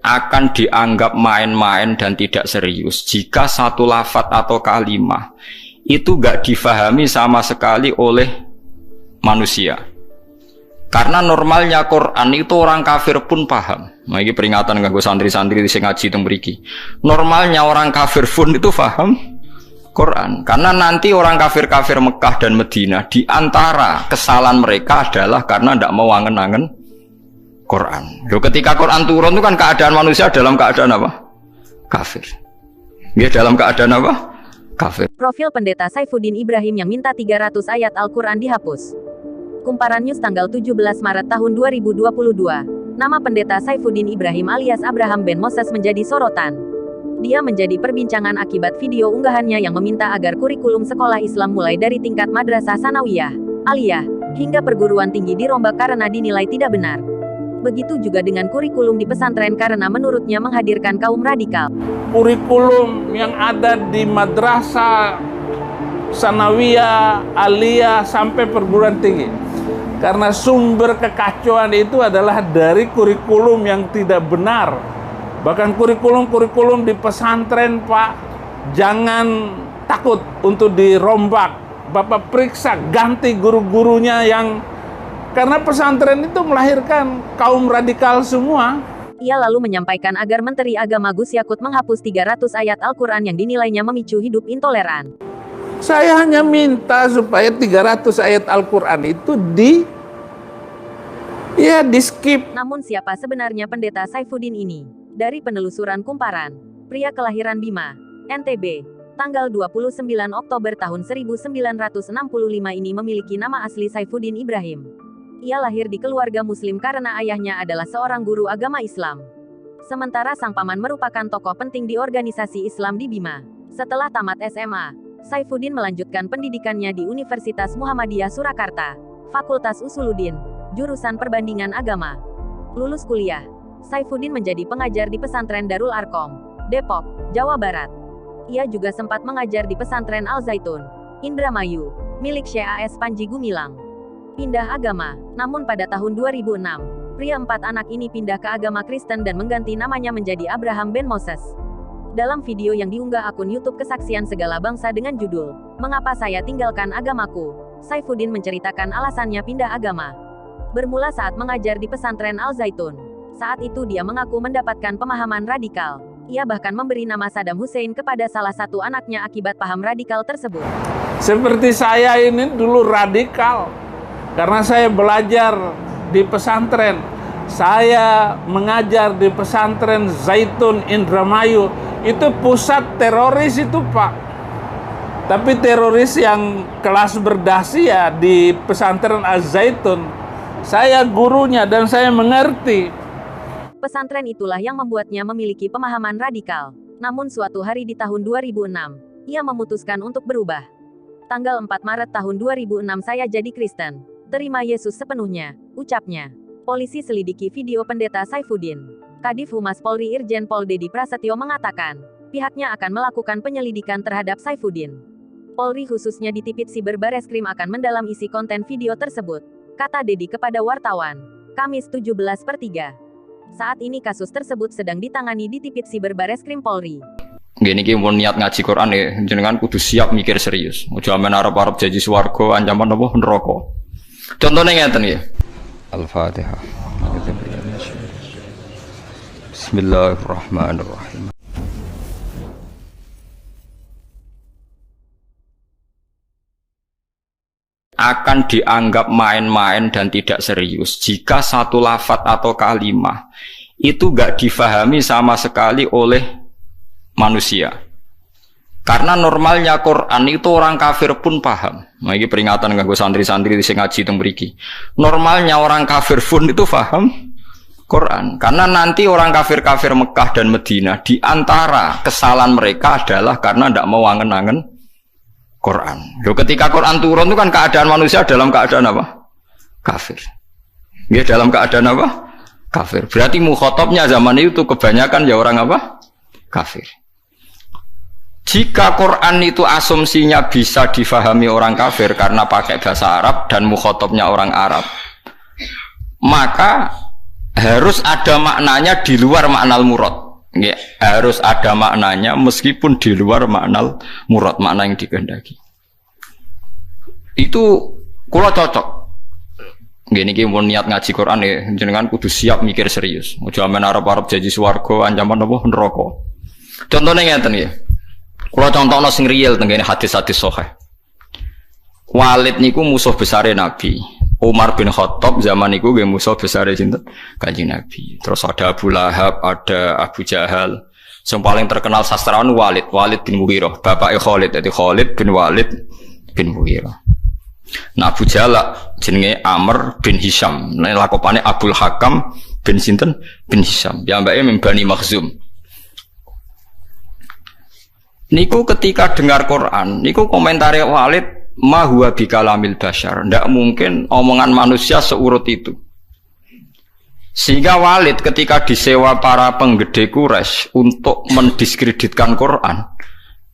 akan dianggap main-main dan tidak serius jika satu lafadz atau kalimah itu gak difahami sama sekali oleh manusia. Karena normalnya Quran itu orang kafir pun paham. Nah, ini peringatan kanggo santri-santri sing ngaji teng mriki. Normalnya orang kafir pun itu paham Quran. Karena nanti orang kafir-kafir Mekah dan Madinah di antara kesalahan mereka adalah karena tidak mau angen-angen Quran. Loh, ketika Quran turun itu kan keadaan manusia dalam keadaan apa? Kafir. Dia dalam keadaan apa? Kafir. Profil Pendeta Saifuddin Ibrahim yang minta 300 ayat Al-Quran dihapus. Kumparan News tanggal 17 Maret tahun 2022. Nama Pendeta Saifuddin Ibrahim alias Abraham Ben Moses menjadi sorotan. Dia menjadi perbincangan akibat video unggahannya yang meminta agar kurikulum sekolah Islam mulai dari tingkat madrasah sanawiyah, aliyah, hingga perguruan tinggi dirombak karena dinilai tidak benar. Begitu juga dengan kurikulum di pesantren karena menurutnya menghadirkan kaum radikal. Kurikulum yang ada di madrasah sanawiyah, aliyah, sampai perguruan tinggi. Karena sumber kekacauan itu adalah dari kurikulum yang tidak benar. Bahkan kurikulum-kurikulum di pesantren, Pak, jangan takut untuk dirombak. Bapak periksa, ganti guru-gurunya yang... Karena pesantren itu melahirkan kaum radikal semua. Ia lalu menyampaikan agar Menteri Agama Gus Yakut menghapus 300 ayat Al-Quran yang dinilainya memicu hidup intoleran. Saya hanya minta supaya 300 ayat Al-Quran itu di skip. Namun siapa sebenarnya Pendeta Saifuddin ini? Dari penelusuran Kumparan, pria kelahiran Bima, NTB, tanggal 29 Oktober tahun 1965 ini memiliki nama asli Saifuddin Ibrahim. Ia lahir di keluarga muslim karena ayahnya adalah seorang guru agama Islam. Sementara sang paman merupakan tokoh penting di organisasi Islam di Bima. Setelah tamat SMA, Saifuddin melanjutkan pendidikannya di Universitas Muhammadiyah Surakarta, Fakultas Usuluddin, jurusan Perbandingan Agama. Lulus kuliah, Saifuddin menjadi pengajar di pesantren Darul Arkom, Depok, Jawa Barat. Ia juga sempat mengajar di pesantren Al Zaitun, Indramayu, milik Syekh A.S. Panji Gumilang. Pindah agama, namun pada tahun 2006, pria 4 anak ini pindah ke agama Kristen dan mengganti namanya menjadi Abraham Ben Moses. Dalam video yang diunggah akun YouTube Kesaksian Segala Bangsa dengan judul, "Mengapa Saya Tinggalkan Agamaku?", Saifuddin menceritakan alasannya pindah agama. Bermula saat mengajar di pesantren Al Zaitun. Saat itu dia mengaku mendapatkan pemahaman radikal. Ia bahkan memberi nama Saddam Hussein kepada salah satu anaknya akibat paham radikal tersebut. Seperti saya ini dulu radikal. Karena saya belajar di pesantren. Saya mengajar di pesantren Zaitun Indramayu. Itu pusat teroris itu, Pak. Tapi teroris yang kelas berdasi ya di pesantren Az-Zaitun. Saya gurunya dan saya mengerti. Pesantren itulah yang membuatnya memiliki pemahaman radikal. Namun suatu hari di tahun 2006, ia memutuskan untuk berubah. Tanggal 4 Maret tahun 2006 saya jadi Kristen. Terima Yesus sepenuhnya, ucapnya. Polisi selidiki video Pendeta Saifuddin. Kadif Humas Polri Irjen Pol Dedi Prasetyo mengatakan, pihaknya akan melakukan penyelidikan terhadap Saifuddin. Polri khususnya di Tipit Siber Bareskrim akan mendalam isi konten video tersebut, kata Dedi kepada wartawan, Kamis 17/3. Saat ini kasus tersebut sedang ditangani di Tipit Siber Bareskrim Polri. Gini ki mun niat ngaji Quran ya, jenengan kudu siap mikir serius. Ojo amen arep-arep janji swarga ancaman apa neraka. Contohnya ngeten ya. Al-Fatihah. Bismillahirrahmanirrahim. Akan dianggap main-main dan tidak serius jika satu lafadz atau kalimah itu gak difahami sama sekali oleh manusia. Karena normalnya Quran itu orang kafir pun paham. Nah, ini peringatan kanggo santri-santri sing ngaji teng mriki. Normalnya orang kafir pun itu paham Quran. Karena nanti orang kafir-kafir Mekah dan Madinah di antara kesalahan mereka adalah karena tidak mau angen-angen Quran. Loh, ketika Quran turun itu kan keadaan manusia dalam keadaan apa? Kafir. Dia dalam keadaan apa? Kafir. Berarti mukhatabnya zaman itu kebanyakan ya orang apa? Kafir. Jika Quran itu asumsinya bisa difahami orang kafir karena pakai bahasa Arab dan mukhatabnya orang Arab, maka harus ada maknanya di luar makna murad. Nggih, harus ada maknanya meskipun di luar makna murad, makna yang dikehendaki. Itu kula cocok. Nggih niki mun niat ngaji Quran ya, jenengan kudu siap mikir serius. Aja men arep-arep janji swarga ancaman apa neraka. Contone ngeten nggih. Kula contohno sing real tengene hadis-hadis sahih. Walid niku musuh besare Nabi. Umar bin Khattab zaman niku nggih musuh besare sinten? Kanjeng Nabi. Terus ada Abu Lahab, ada Abu Jahal. Yang paling terkenal sastrawan Walid bin Mughirah, bapake Khalid, jadi Khalid bin Walid bin Mughirah. Nah Abu Jahal jenenge Amr bin Hisham. Nah lakopane Abdul Hakam bin sinten? Bin Hisham. Piyambake min Bani Makhzum. Niku ketika dengar Quran, niku komentare Walid ma huwa bikalamil bashar. Ndak mungkin omongan manusia seurut itu. Sehingga Walid ketika disewa para penggede Quraisy untuk mendiskreditkan Quran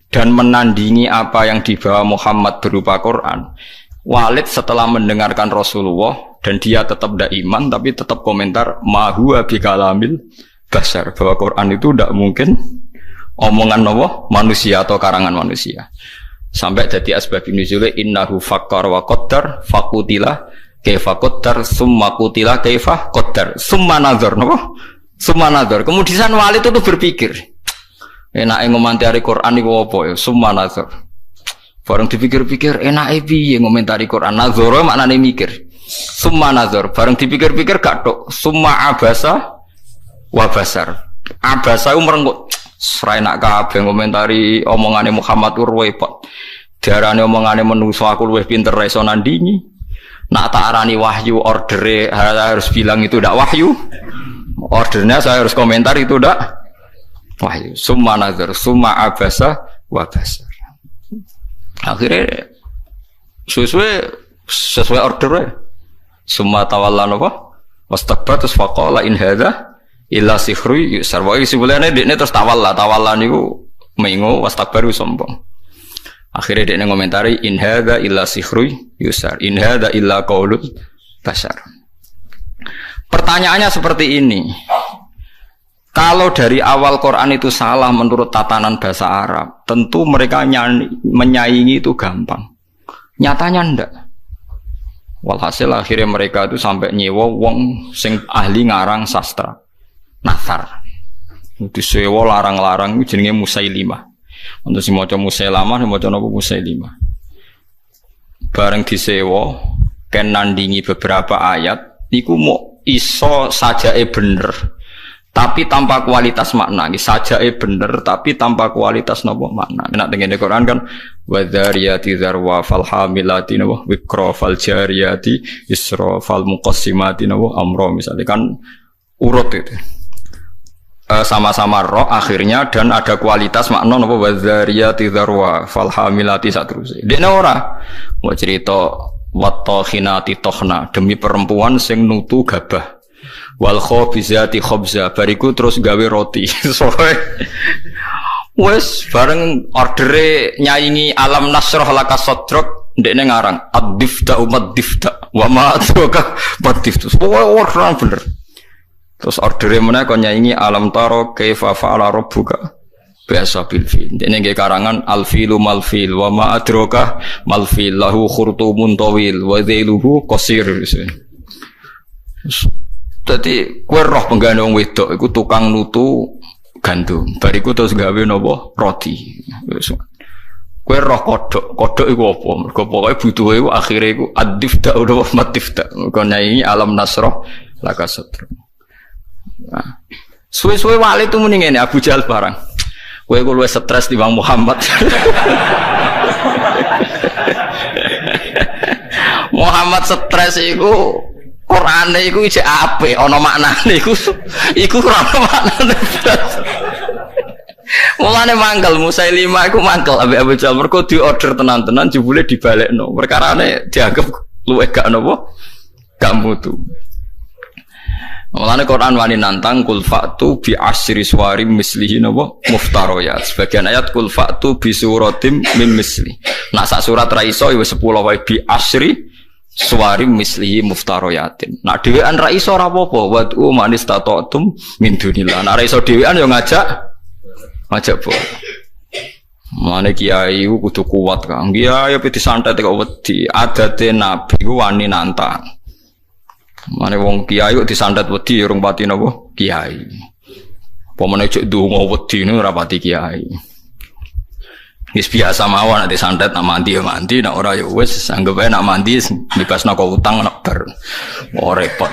dan menandingi apa yang dibawa Muhammad berupa Quran, Walid setelah mendengarkan Rasulullah dan dia tetap tidak iman tapi tetap komentar ma huwa bikalamil bashar, bahwa Quran itu tidak mungkin omongan manusia atau karangan manusia. Sampai jadi asbab nuzule innahu fakkar wa qaddar faqutila kaifa qaddar summa qutila kaifa qaddar summa nazar summa nazar. Kemudian Walid itu berpikir enake ngomentari Quran niku apa ya summa nazar. Bareng dipikir-pikir enake piye ngomentari Quran, nazar maknane mikir. Summa nazar bareng dipikir-pikir gak tok summa abasa wa basar. Abasa ku merenggut serai nak kabeh ngomentari omongane Muhammad repot. Diarani omongane menungso aku luwih pinter iso nandingi. Nak tak arani wahyu ordere harus bilang itu ndak wahyu. Ordernya saya harus komentar itu ndak wahyu. Summa nazar, summa abasa wa basar. Akhirnya sesuai ordernya. Summa tawalla napa? Wastakbar terus faqala in hadza illa sihru yusar. Wa isibulane dekne terus tawalla niku mengo wastakbaru sombong. Akhirnya dekne ngomentari in hadza illa sihru yusar. In hadza illa qaulul bashar. Pertanyaannya seperti ini. Kalau dari awal Quran itu salah menurut tatanan bahasa Arab, tentu mereka menyaingi itu gampang. Nyatanya ndak. Walhasil akhirnya mereka itu sampai nyewa wong sing ahli ngarang sastra. Nasar. Disewa larang-larang jenenge Musailimah. Untuk si maca Musailamah, si maca napa Musailimah. Bareng disewa ken nandingi beberapa ayat niku mau iso sajae bener. Tapi tanpa kualitas makna. Sajae bener tapi tanpa kualitas napa makna. Nek tengene Quran kan wadzariyati dzarwa fal hamilati napa wikra fal jariyati isra fal muqassimati napa amra misalnya kan urut itu. Sama-sama roh akhirnya dan ada kualitas makna napa wadzariyati dzarwa fal hamilati saterusé. Dekne ora mau cerita wattokhinati tokhna demi perempuan sing nutu gabah. Wal khabizati khabza bariku terus gawe roti. Soale wes bareng ordere nyaingi alam nasrah laka sadrak ndekne ngarang ad-difta umat difta wa ma atuka badiftu. Pokoke bener. Terus ordere meneh kon nyaingi alam taro kaifa fa'ala rabbuka biasa bil fil. Dene nggih karangan al filu mal fil wa ma adraka mal fil lahu khurtumun tawil wa dhailuhu qasir. Dadi kowe roh penggane wong wedok iku tukang nutu gandum. Bariku terus gawe napa roti. Wis. Kowe roh kodhok iku apa? Mergo pokoke butuhe iku akhire iku ad-difta utawa matifta. Kon nyaingi alam nasrah laka sadrak. Nah, suwe-suwe Walid itu mending ini Abu Jahal barang. Kowe ku luwih stres timbang Muhammad. Muhammad stres iku Qur'ane iku isih apik ana maknane iku ora ana maknane. Mulane mangkel Musailimah iku mangkel ambek Abu Jahal mergo diorder tenan-tenan jebule dibalekno. Perkarane dianggap luwih gak napa? Gak mutu. Mulane Quran wani nantang kul fa'tu bi asyri suwari mislihi napa muftariyat. Sebagian ayat kul fa'tu bi suratim mim misli. Nak sak surat ra iso ya 10 wae bi asyri suwarim mislihi muftaroyatin. Nah dhewean ra iso ora apa-apa, wa manis tatatum min dunillah. Nah ra iso dhewean yo ngajak boleh. Mane kiai kudu kuat Kang. Kiai pe disantet kok wedi. Adate nabi ku wani nantang. Mane wong kiai kok disantet wedi urung pati napa? Kiai. Apa meneh cek ndonga wedi niku ora pati kiai. Wis biasa mawon nek disantet nak mandi ya mandi, nek ora ya wis anggap ae nak mandi bebasno kok utang nek ber. Oh repot.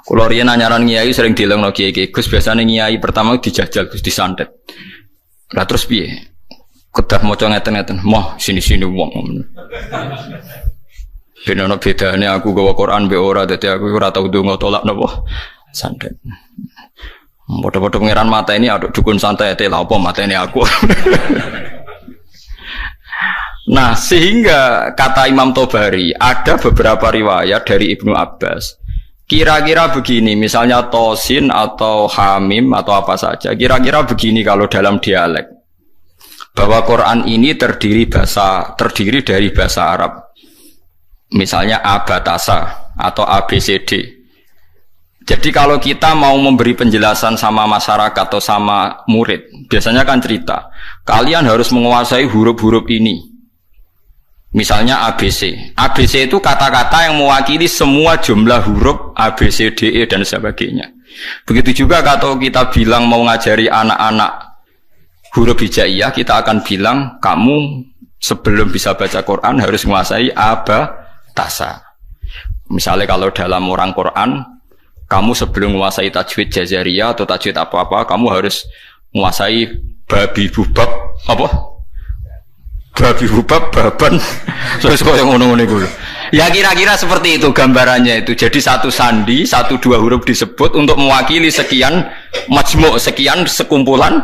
Kulo riyen anyaran kiai sering dilengno kiai Gus biasane kiai pertama dijajal Gus disantet. Lah terus piye? Kedah maca ngeten-ngeten, moh sini-sini wong. Ben ana bedane aku gawa Quran mbek ora, dadi aku ora tau ndonga tolak napa santet. Bodoh-bodoh pengiran mata ini aduk dukun santai lah apa mata ini aku. Nah sehingga kata Imam Tobari ada beberapa riwayat dari Ibnu Abbas. Kira-kira begini, misalnya tosin atau hamim atau apa saja. Kira-kira begini kalau dalam dialek bahwa Quran ini terdiri dari bahasa Arab. Misalnya abatasa atau ABCD. Jadi kalau kita mau memberi penjelasan sama masyarakat atau sama murid, biasanya kan cerita, kalian harus menguasai huruf-huruf ini. Misalnya ABC. ABC itu kata-kata yang mewakili semua jumlah huruf A, B, C, D, E, dan sebagainya. Begitu juga kalau kita bilang mau ngajari anak-anak huruf hijaiyah, kita akan bilang, kamu sebelum bisa baca Quran harus menguasai abatasa. Misalnya kalau dalam orang Quran, kamu sebelum menguasai tajwid jazariyah atau tajwid apa-apa, kamu harus menguasai babi bubab apa? Babi bubab baban. Terus kok yang ngono-ngono iku. Ya kira-kira seperti itu gambarannya itu. Jadi satu sandi, 1-2 huruf disebut untuk mewakili sekian majmu', sekian sekumpulan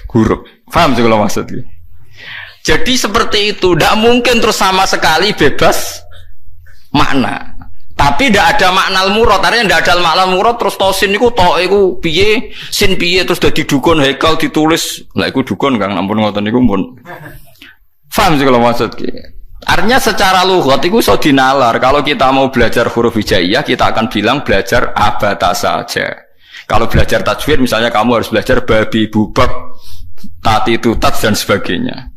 huruf. Paham sih kalau maksudnya? Jadi seperti itu, tidak mungkin terus sama sekali bebas makna. Tapi tidak ada makna al-murad, artinya tidak ada makna al-murad terus tosin niku tok iku piye, sin piye terus dadi dukun hekal ditulis. Lah iku dukun Kang, ampun ngoten niku pun. Paham sih kalau maksud ki. Artinya secara lughat iku iso dinalar. Kalau kita mau belajar huruf hijaiyah, kita akan bilang belajar abatasa saja. Kalau belajar tajwid misalnya kamu harus belajar babi bubak, tati tutat dan sebagainya.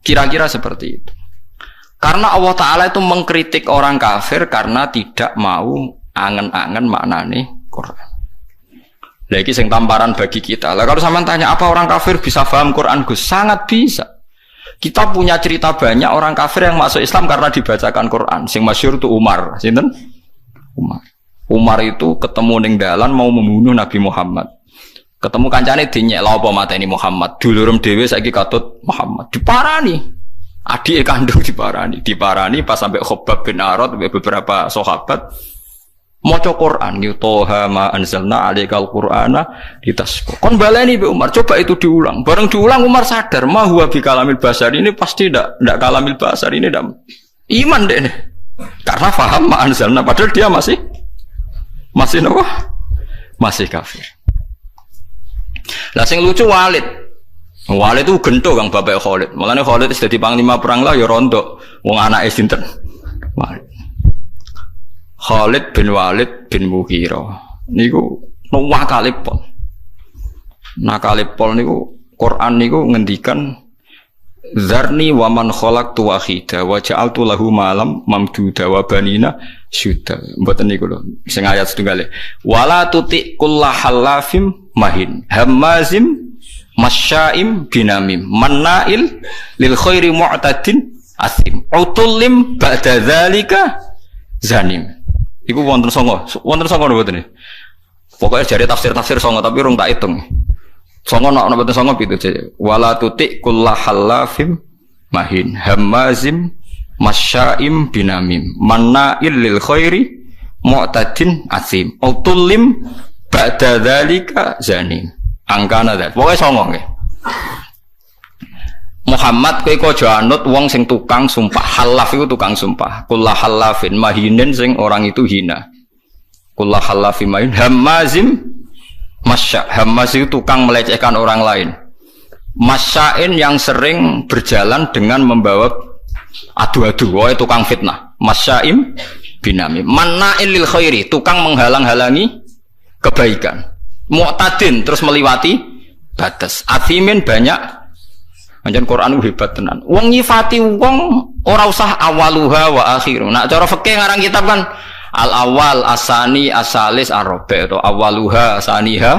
Kira-kira seperti itu. Karena Allah Ta'ala itu mengkritik orang kafir karena tidak mau angen-angen maknane Quran. Lagi sing tamparan bagi kita. Lah kalau sampean tanya apa orang kafir bisa paham Quran Gus? Sangat bisa. Kita punya cerita banyak orang kafir yang masuk Islam karena dibacakan Quran. Sing masyhur itu Umar, sinten? Umar. Umar itu ketemu ning dalan mau membunuh Nabi Muhammad. Ketemu kancane dinyek lha apa mateni Muhammad. Dulurem dhewe saiki katut Muhammad. Diparani. Adik kandung diparani pas sampai Khobab bin Arad beberapa sahabat maca Quran yutoha ma anzalna alaikal qur'ana litasqa. Kon baleni Mbak Umar, coba itu diulang. Bareng diulang Umar sadar ma huwa bi kalamil basar ini pasti ndak kalamil basar ini ndak iman deh nih. Karena paham ma anzalna padahal dia masih nopo? Masih kafir. Lah sing lucu Walid itu gento Kang bapak Khalid. Mulane Khalid wis dadi panglima perang lah ya rontok. Wong anake sinten? Walid. Khalid bin Walid bin Mughirah. Niku nakalipol. Nakalipol niku Quran niku ngendikan Zarni wa man khalaqtu wahida wa ja'altu lahu malam mamduda wa banina syuda. Mboten niku lho. Sing ayat setunggal. Wala tuti kullahallafim mahin hammazim masyaim binamim mannail lil khairi mu'tadin asim utullim ba'da dzalika zanim. Iku wonten songo mboten. Pokoke jare tafsir songo tapi urung tak hitung. Songo nek mboten songo pitu jare. Wala tuti kullahallafim mahin hammazim masyaim binamim mannail lil khairi mu'tadin asim utullim ba'da dzalika zanim. Angkana dat, pokoknya songong ya. Muhammad kowe aja anut wong sing tukang sumpah. Halaf itu tukang sumpah. Kullah halafin mahinin sing orang itu hina. Kullah halafin mahin hammazim masya. Hammaz itu tukang melecehkan orang lain. Masyain yang sering berjalan dengan membawa adu-adu, wae tukang fitnah. Masyaim binamim. Manna'il lil khairi, tukang menghalang-halangi kebaikan. Mu'tadin, terus meliwati batas. Athimin, banyak. Anjen Quran hebat tenan. Wong nyifati wong ora usah awaluha wa akhiru. Nak cara fikih ngarang kitab kan al awal, asani, asalis, arabi atau awaluha, asaniha.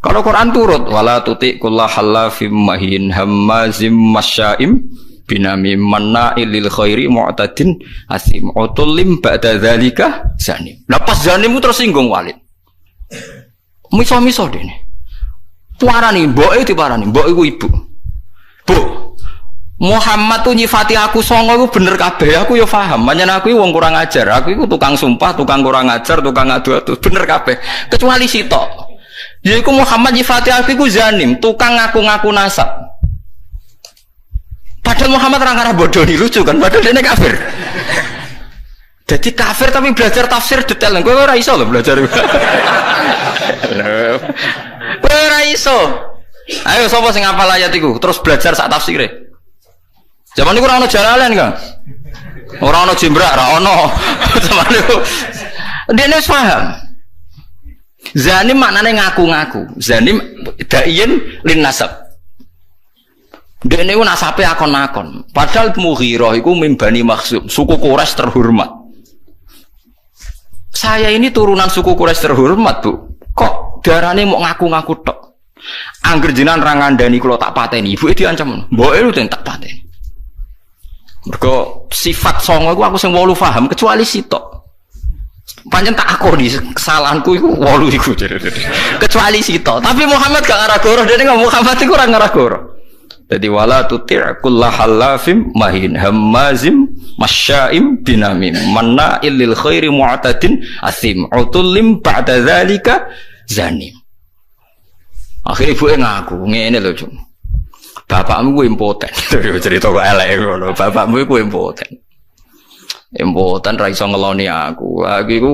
Kalau Quran turut wala tuti kullahallafim mahin hammazim masyaim binamim manna'il lil khairi mu'tadin asim utulim ba'da dzalika zanim. Lepas zanim tersinggung Walid. Miso-miso dene. Tuarani mboke diparani, mbok iku ibu. Bu, Muhammad tuh nyifati aku songo iku bener kabeh, aku ya paham. Pancen aku wong kurang ajar, aku iku tukang sumpah, tukang kurang ajar, tukang adu-adu, bener kabeh. Kecuali sitok. Yaiku Muhammad nyifati aku iku zanim, tukang ngaku-ngaku nasab. Padahal Muhammad orang arah bodoh nih, lucu kan, padahal dia kafir. Jadi kafir tapi belajar tafsir detail. Kowe ora iso lho belajar. Kowe ora iso. Ayo sapa sing hafal ayat iku terus belajar sak tafsire. Zaman niku ora ono jalalan kan. Ora ono jimbrak, ora ono. Zaman niku dene wis paham. Zanim maknane ngaku-ngaku. Zanim daiin lin nasab. Dene ku nasabe akon-akon. Padahal Mughirah iku mimbani Makhzum, suku Quraisy terhormat. Saya ini turunan suku Quraisy terhormat, Bu. Kok darane mau ngaku-ngaku tok? Angger jenengan ra ngandani kula tak pateni, ibuke diancam. Mboke lu tak pateni. Mergo sifat songo iku aku sing 8 paham kecuali sitok. Pancen tak akoni kesalahanku iku 8 iku. Kecuali sitok. Tapi Muhammad gak ngarah goroh, dene ngomong Muhammad iku ora ngarah goroh. Jadi wala tuti' kullahallafim mahin hammazim masyaim binamim manna'il lil khairi mu'tadin asim utulim ba'da dzalika zanim. Akhirnya ibu ngaku ngene lho, Cung. Bapakmu ku impoten. Cerita kok elek ngono. Bapakmu ku impoten. Impoten ra iso ngeloni aku. Aku iku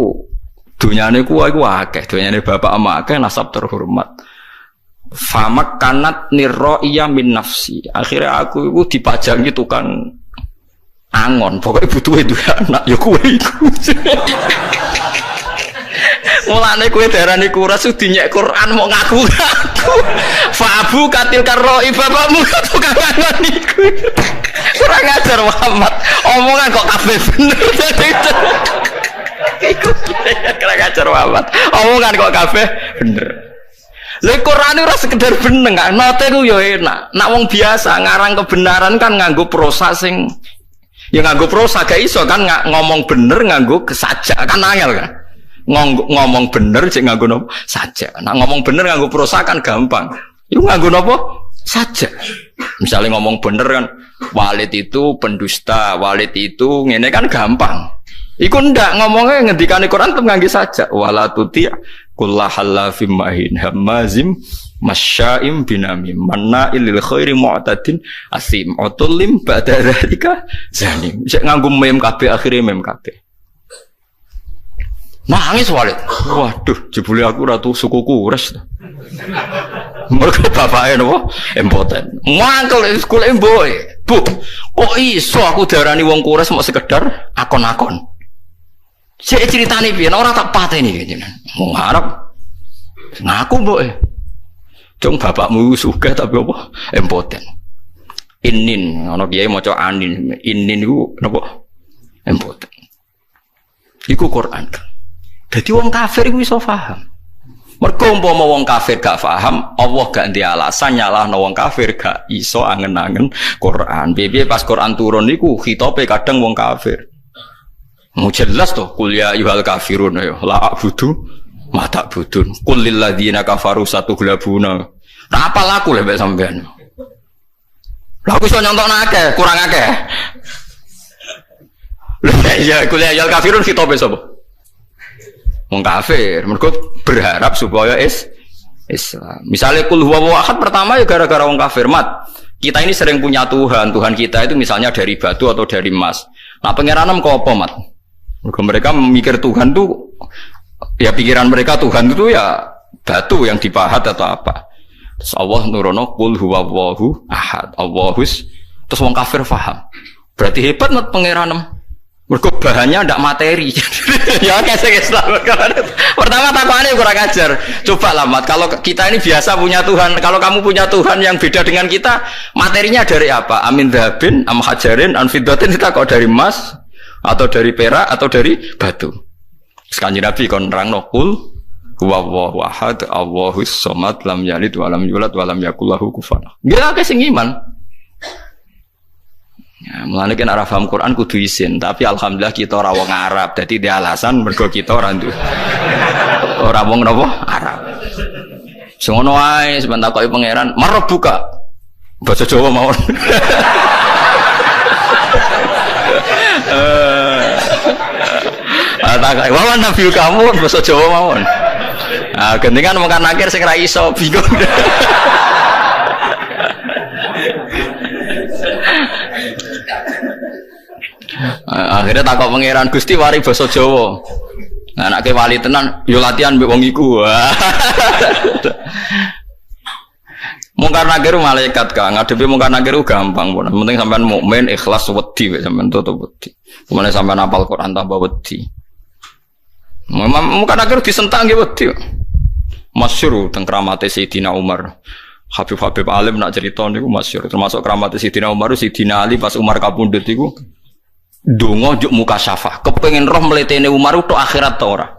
dunyane ku aku akeh, dunyane bapak ama akeh nasab terhormat. Famak kanat nirro'iyah min nafsi. Akhirnya aku itu dipajangi tukang angon. Pokoknya butuh itu anak. Ya kue itu. Mulane kue darani kuras dinyek Quran mau ngaku-ngaku. Fa'abu katil karro'i bapakmu tukang angon iku. Kurang ajar Muhammad. Omongan kok kabeh bener. Kurang ajar Muhammad. Omongan kok kabeh bener. Lha Quran ora sekedar beneng, kan note ku yo enak. Nak wong biasa ngarang kebenaran kan nganggo prosa sing ya nganggo prosa gak iso kan ngomong bener nganggo kesajak kan angel kan. Ngomong bener cek nganggo nopo sajak. Nak ngomong bener nganggo prosa kan gampang. Iku nganggo nopo sajak. Misalnya ngomong bener kan Walid itu pendusta, Walid itu ngene kan gampang. Iku ndak ngomongnya ngendikane Quran tem ngangge sajak wala tuti' kullahallafim mahin hammazim masyaim binamim manna'il lil khairi mu'tadin asim utulim ba'da dzalika zanim. Sik nganggo mem kabeh akhire mem kabeh. Nangis Walid. Waduh, jebule aku ratu suku Quraisy. Mergo bapake napa? Impoten. Mangkel sekolah mboke. Bu, kok iso aku darani wong Quraisy mau sekedar akon-akon. Saya ceritane piye ora tak pateni jenengan. Wong Arab ngaku mboke. Cung bapakmu sugih tapi apa? Impoten. Inin ana kiai maca anin. Inin iku napa? Impoten. Iku Quran. Dadi wong kafir iku iso paham. Mergo umpama wong kafir gak paham, Allah gak ndek alasan nyalahno wong kafir gak iso angen-angen Quran. Piye pas Quran turun niku khitabe kadang wong kafir. Mau jelas toh kuliah yuhal kafirun ya la abudu ma ta'budun qul lil ladzina kafaru satughlabuna. Nah apa laku lek sampean? Lah aku iso nyontokno akeh, kurang akeh. Lah ya kuliah yuhal kafirun khitabe sapa? Wong kafir, mergo berharap supaya Islam. Misalnya kul huwallahu ahad pertama ya gara-gara wong kafir mat. Kita ini sering punya Tuhan kita itu misalnya dari batu atau dari emas. Nah pengiranan kok apa mat? Mereka memikir Tuhan tuh ya pikiran mereka Tuhan itu ya batu yang dipahat atau apa. Terus Allah nurono qul huwallahu ahad. Allahus terus wong kafir paham. Berarti hebat mat pangeran. Mergo bahannya ndak materi. Ya kasih Islam. Pertama takwane kurang ajar. Coba lah mat, kalau kita ini biasa punya Tuhan, kalau kamu punya Tuhan yang beda dengan kita, materinya dari apa? Amin dhahabin, am hajarin, an fiddatin, kita kok dari emas atau dari perak atau dari batu. Kanjeng Nabi kon nerangno kul huwallahu ahad, Allahus samad, lam yalid wa lam yulad wa lam yakul lahu kufuwan. Nggih akeh sing iman. Ya, mulane kan ora paham Quran kudu isin, tapi alhamdulillah kita ora wong Arab. Dadi dia alasan mergo kita ora wong napa? Arab. Semono wae sebentar kok pangeran marep buka. Bahasa Jawa mawon. Wawan nabi kamu bahasa Jawa mawon. Ah gentingan mungkin akhir sing ra iso bingung. Akhirnya takok pangeran Gusti wari basa Jawa. Anake wali tenan yo latihan mbek wong iku. Mungkar nakir malaikat Kang, ngadepi mungkar nakir gampang pun. Penting sampean mukmin ikhlas wedi wek sampean tutup wedi. Mulane sampean hafal Quran tambah wedi. Mungkar nakir disentak nggih wedi. Masyhur teng kramate Sayyidina Umar. Habib alim nak cerita niku masyhur. Termasuk kramate Sayyidina Umar, Sayyidina Ali pas Umar kapundhut iku donga njuk muka syafah. Kepengin roh mletene Umar tok akhirat ta ora?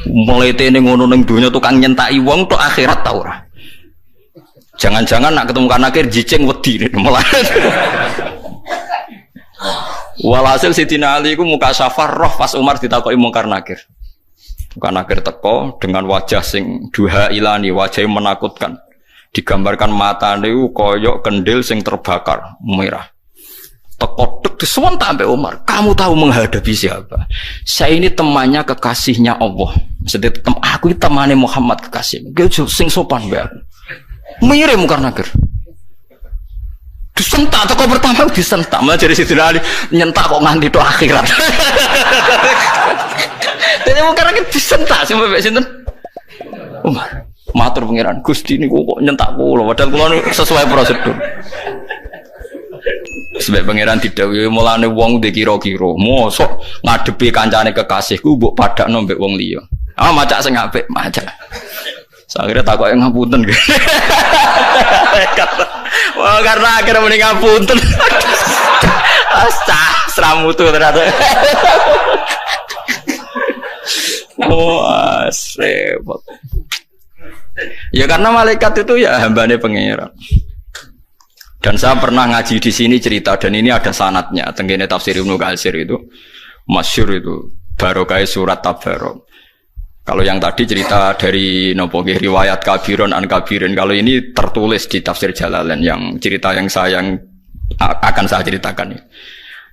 Mletene ngono ning donya tukang nyentaki wong tok akhirat ta ora? Jangan-jangan nak ketemu kan akhir jicing wedi malah. Walhasil Sayyidina Ali iku muka syafah roh pas Umar ditakoki mungkar nakir. Mungkar nakir teko dengan wajah sing duha ilani, wajah menakutkan. Digambarkan matane iku koyok kendil sing terbakar merah. Tekotek disewentak sampai Umar. Kamu tahu menghadapi siapa? Saya ini temannya kekasihnya Allah. Maksudnya aku ini temannya Muhammad kekasih. Dia sing sopan be aku. Mirip mungkar nakir. Disentak toko pertama disentak. Malah jadi Sayyidina Ali nyentak kok nganti tok akhirat. Jadi mungkar nakir disentak sing mbek sinten? Umar. Matur pangeran Gusti niku kok nyentak kula padahal kula sesuai prosedur. Sebab pangeran didhawuhi mulane wong dikira-kira mosok ngadepi kancane kekasihku mbok padakno mbek wong liya. Ah macak sing apik, macak. Akhirnya takoke ngapunten. Wah karena akhirnya mending ngapunten. Astah sramutu ternyata. Oh, repot. Ya karena malaikat itu ya hambane pangeran. Dan saya pernah ngaji di sini cerita dan ini ada sanadnya. Tenggene tafsir Ibnu Katsir itu masyhur itu barokah surat Tabarok. Kalau yang tadi cerita dari nopo riwayat kabiron an kabirin. Kalau ini tertulis di tafsir Jalalain yang cerita yang akan saya ceritakan ini.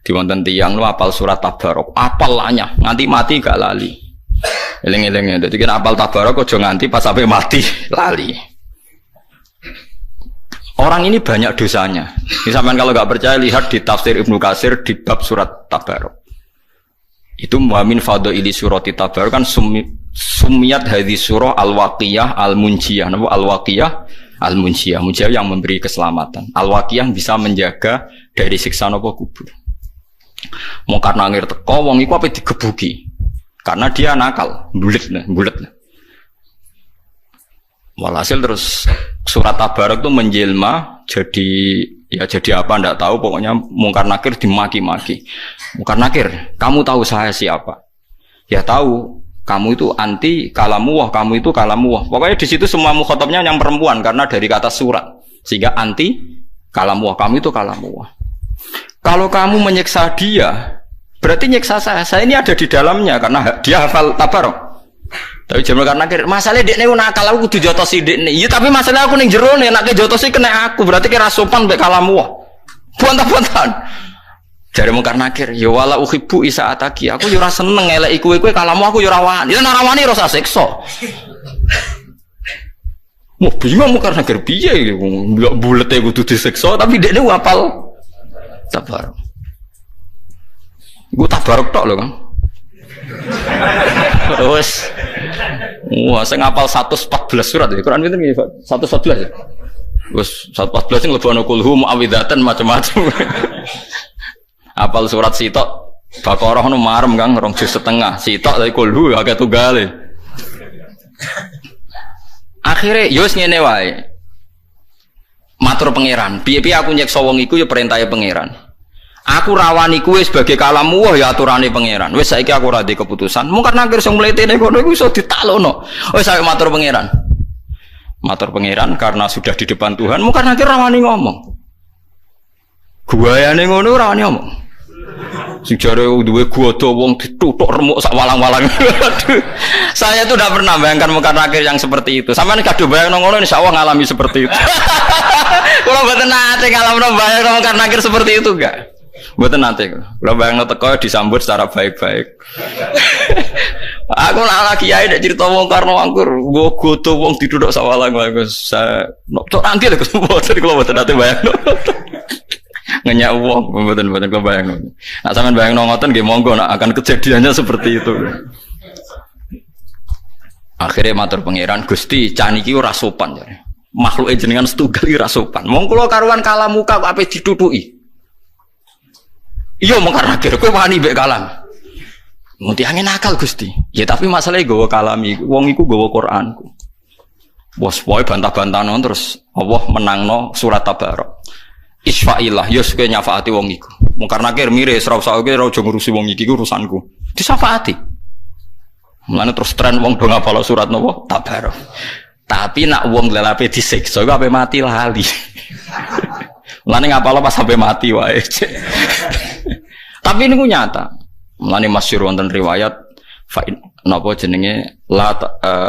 Di wonten tiyang lu apal surat Tabarok, apalnya nganti mati gak lali. Eling-eling dadi kan apal Tabarok aja nganti pas sampai mati lali. Orang ini banyak dosanya. Misalkan kalau nggak percaya lihat di tafsir Ibnu Katsir di bab surat Tabarok. Itu muamin fadhaili surati Tabarok kan sumiyat hadis surah al-waqiyah al-munjiyah. Napa al-waqiyah al-munjiyah? Munjiyah yang memberi keselamatan. Al-waqiyah bisa menjaga dari siksa napa kubur. Mungkar nangir teko wong iku ape digebuki. Karena dia nakal, bulet. Walhasil terus surat Tabarok itu menjelma jadi apa ndak tahu, pokoknya mungkar nakir dimaki-maki. Mungkar nakir, kamu tahu saya siapa? Ya tahu, kamu itu anti kalamuwah, kamu itu kalamuwah. Pokoknya di situ semua mukhatabnya yang perempuan karena dari kata surat. Sehingga anti kalamuwah, kamu itu kalamuwah. Kalau kamu menyiksa dia, berarti nyiksa saya. Saya ini ada di dalamnya karena dia hafal Tabarok. Tapi jaman karena masalah dekne nakal aku kudu jotosi dekne. Iya tapi masalah aku ning jero nek nek jotosi kena aku berarti kira sopan mbek kalamu. Buan-buan. Jare mungkar nakir, ya wala uhibbu isaataki. Aku yo ora seneng eleki kowe kalamu aku yo ora wani. Ya ora wani ora usah siksa. Mau bingung mungkar nakir piye ndak bulete kudu disiksa tapi dekne hafal Tabarok. Iku Tabarok tok lho, Kang. Terus wah, saya ngapal 114 surat ya. Quran pinten nggih, Pak? 114 ya. Wes 114 sing lebih ana kulhu muawidatan macam-macam. Apal surat sitok Baqarah nu marem Kang 2 juz setengah. Sitok dari kulhu akeh tunggale. Akhire yo wis ngene wae. Matur pangeran, piye-piye aku nyekso wong iku ya perintahe pangeran. Aku rawani kuwe sebagai kalamu wah ya aturane pangeran. Wis saiki aku ora ndek keputusan. Mung karena akhir sing mletene kono iku iso ditaklono. Wis saya matur pangeran. Matur pangeran karena sudah di depan Tuhan, mung karena akhir rawani ngomong. Guayane ngono ora wani ngomong. Sing jare duwe godo wong dituthuk remuk sak walang-walang. Saya tuh tidak pernah bayangkan muka nakir yang seperti itu. Sampeyan kadung bayangno ngono insyaallah ngalami seperti itu. Kalau mboten nate ngalami bayangno muka nakir seperti itu enggak. Mboten nate. Kalau bayangno teko disambut secara baik-baik. Aku nak kiai nek cerita wong karno angkur, nggo godo wong dituthuk sak walang-walang. Saya tok angki lho kalau mboten nate bayangno. Ngenyak wong mboten kebayang. Nek sampean bayangno ngoten nggih monggo nek akan kejadiannya seperti itu. Akhirnya matur pangeran Gusti can iki ora sopan jare. Makhluke jenengan setunggal ora sopan. Wong kula karuan kalam muka kok ape ditutuki. Iya mung karena akhir kowe wani mbek kalam. Muti angin akal Gusti. Ya tapi masalahnya gawa kalami wong iku gawa Quranku. Bos boy bantah-bantahan terus Allah menangno surat Tabarok. Isfa'illah yo kowe nyafaati wong iku. Mung karena akhir miris ora usah kowe ora ngurusi wong iki urusanku. Disafaati. Mulane terus tren wong do ngapal surat napa Tabarok. Tapi nak wong lelape disiksa iku ape mati lali. Mulane ngapal pas sampai mati wae. Tapi niku nyata. Mulane masyhur wonten riwayat fa napa jenenge la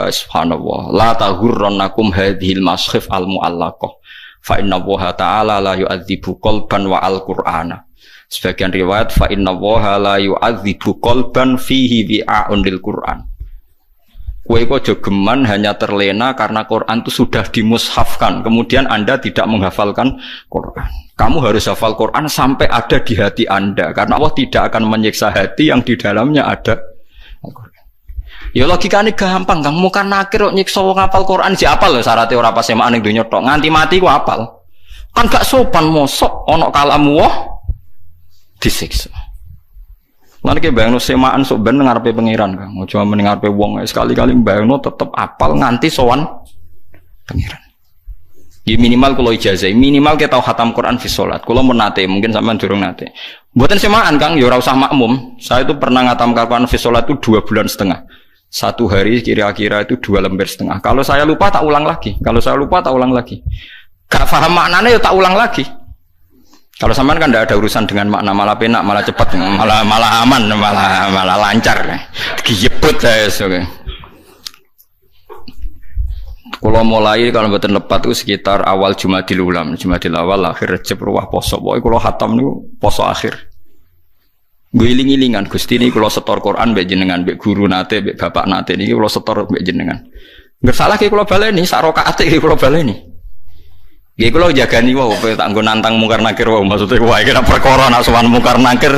subhanallah la tahurrannakum hadhil maskhif al muallaqah fa inna Allah ta'ala la yu'adzibu qalban wa al-Qur'ana. Sebagian riwayat fa inna Allaha la yu'adzibu qalban fihi bi'a'un lil Qur'an. Kowe kok aja geman hanya terlena karena Quran itu sudah dimushafkan, kemudian Anda tidak menghafalkan Quran. Kamu harus hafal Quran sampai ada di hati Anda, karena Allah tidak akan menyiksa hati yang di dalamnya ada Al-Quran. Ya logikane gampang, Kang. Muka nakir kok nyiksa wong hafal Quran si apal lho syaratnya ora pas semaan ning donya tok, nganti mati ku apal. Kan gak sopan mosok ana kalamu wah disiksa. Lan ki bayangno semaan sok ben ngarepe pangeran, Kang. Ojo men ngarepe wong sekali-kali bayangno tetep apal nganti sowan pangeran. Ya minimal kalau ijazah, minimal kita tahu khatam Quran fi sholat. Kalau mau nate, mungkin sampean durung nate. Buatan semaan Kang, ya ora usah makmum. Saya itu pernah ngatam Quran fi sholat itu 2,5 bulan. Satu hari kira-kira itu 2 lembar setengah. Kalau saya lupa tak ulang lagi. Kalau saya lupa tak ulang lagi. Gak paham maknanya ya tak ulang lagi. Kalau sampean kan tidak ada urusan dengan makna, malah penak, malah cepat, malah aman, malah lancar. Giyebut saya okay. Kalau mulai kalau mboten lepat itu sekitar awal Jumadil Ulam, Jumadil awal akhir Rejab ruwah poso. Pokoke kalau khatam niku poso akhir. Gue iling-ilingan Gusti niki kalau setor Quran mbek jenengan, mbek guru nate, mbek bapak nate niki kalau setor mbek jenengan. Enggak salah ki kalau baleni sak rakaat iki kalau baleni. Nggih kula jagani wae tak nggo nantang mungkar nakir wae maksudnya wae kena perkara nak sowan mungkar nakir.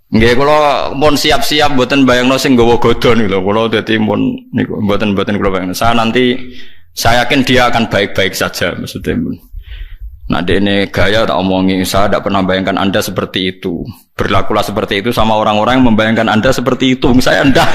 Nggih kula mun siap-siap mboten bayangno sing nggawa godhon lho kula dadi mun niku mboten kula bayangno. Saya yakin dia akan baik-baik saja maksudnya. Nah dene gaya tak omongi saya tidak pernah bayangkan Anda seperti itu. Berlakulah seperti itu sama orang-orang yang membayangkan Anda seperti itu. Saya ndak.